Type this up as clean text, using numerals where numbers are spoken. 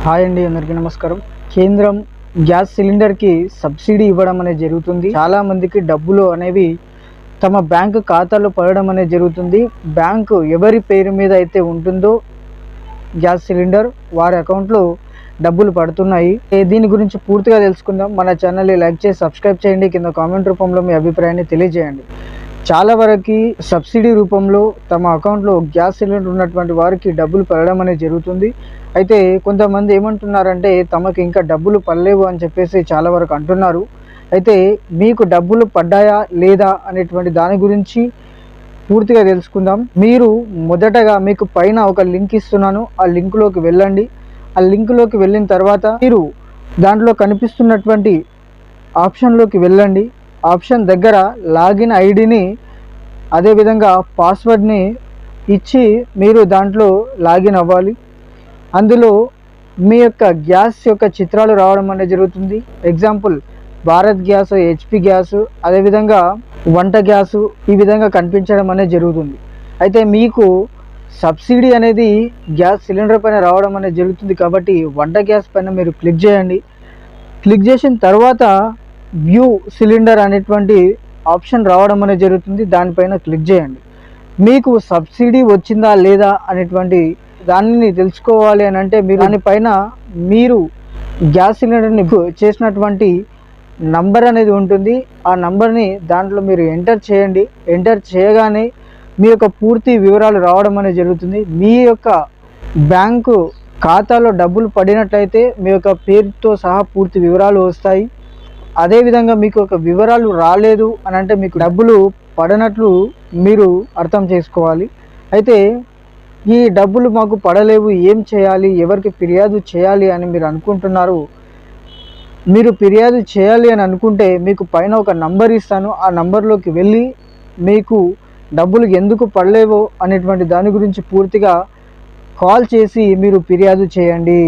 Hi అండి, అందరికీ నమస్కారం. కేంద్రం గ్యాస్ సిలిండర్కి సబ్సిడీ ఇవ్వడం అనేది జరుగుతుంది. చాలామందికి డబ్బులు అనేవి తమ బ్యాంకు ఖాతాలో పడడం అనేది జరుగుతుంది. బ్యాంకు ఎవరి పేరు మీద అయితే ఉంటుందో గ్యాస్ సిలిండర్, వారి అకౌంట్లో డబ్బులు పడుతున్నాయి. దీని గురించి పూర్తిగా తెలుసుకుందాం. మన ఛానల్ని లైక్ చేసి సబ్స్క్రైబ్ చేయండి. కింద కామెంట్ రూపంలో మీ అభిప్రాయాన్ని తెలియజేయండి. చాలా వరకు సబ్సిడీ రూపంలో తమ అకౌంట్లో గ్యాస్ సిలిండర్ ఉన్నటువంటి వారికి డబ్బులు పడడం అనేది జరుగుతుంది. అయితే కొంతమంది ఏమంటున్నారంటే తమకు ఇంకా డబ్బులు పడలేవు అని చెప్పేసి చాలా వరకు అంటున్నారు. అయితే మీకు డబ్బులు పడ్డాయా లేదా అనేటువంటి దాని గురించి పూర్తిగా తెలుసుకుందాం. మీరు మొదటగా మీకు పైన ఒక లింక్ ఇస్తున్నాను, ఆ లింక్లోకి వెళ్ళండి. ఆ లింక్లోకి వెళ్ళిన తర్వాత మీరు దాంట్లో కనిపిస్తున్నటువంటి ఆప్షన్లోకి వెళ్ళండి. ఆప్షన్ దగ్గర లాగిన్ ఐడిని అదేవిధంగా పాస్వర్డ్ని ఇచ్చి మీరు దాంట్లో లాగిన్ అవ్వాలి. అందులో మీ యొక్క గ్యాస్ యొక్క చిత్రాలు రావడం అనేది జరుగుతుంది. Example Bharat gas, HP gas, అదేవిధంగా వంట గ్యాసు, ఈ విధంగా కనిపించడం అనేది జరుగుతుంది. అయితే మీకు సబ్సిడీ అనేది గ్యాస్ సిలిండర్ పైన రావడం అనేది జరుగుతుంది. కాబట్టి వంట గ్యాస్ పైన మీరు క్లిక్ చేయండి. క్లిక్ చేసిన తర్వాత వ్యూ సిలిండర్ అనేటువంటి ఆప్షన్ రావడం అనేది జరుగుతుంది. దానిపైన క్లిక్ చేయండి. మీకు సబ్సిడీ వచ్చిందా లేదా అనేటువంటి దానిని తెలుసుకోవాలి అని అంటే మీరు దానిపైన మీరు గ్యాస్ సిలిండర్ని చేసినటువంటి నంబర్ అనేది ఉంటుంది. ఆ నంబర్ని దాంట్లో మీరు ఎంటర్ చేయండి. ఎంటర్ చేయగానే మీ యొక్క పూర్తి వివరాలు రావడం అనేది జరుగుతుంది. మీ యొక్క బ్యాంకు ఖాతాలో డబ్బులు పడినట్లయితే మీ యొక్క పేరుతో సహా పూర్తి వివరాలు వస్తాయి. అదేవిధంగా మీకు ఒక వివరాలు రాలేదు అని అంటే మీకు డబ్బులు పడనట్లు మీరు అర్థం చేసుకోవాలి. అయితే ఈ డబ్బులు మాకు పడలేవు, ఏం చేయాలి, ఎవరికి ఫిర్యాదు చేయాలి అని మీరు అనుకుంటున్నారు. మీరు ఫిర్యాదు చేయాలి అని అనుకుంటే మీకు పైన ఒక నంబర్ ఇస్తాను. ఆ నంబర్లోకి వెళ్ళి మీకు డబ్బులు ఎందుకు పడలేవో అనేటువంటి దాని గురించి పూర్తిగా కాల్ చేసి మీరు ఫిర్యాదు చేయండి.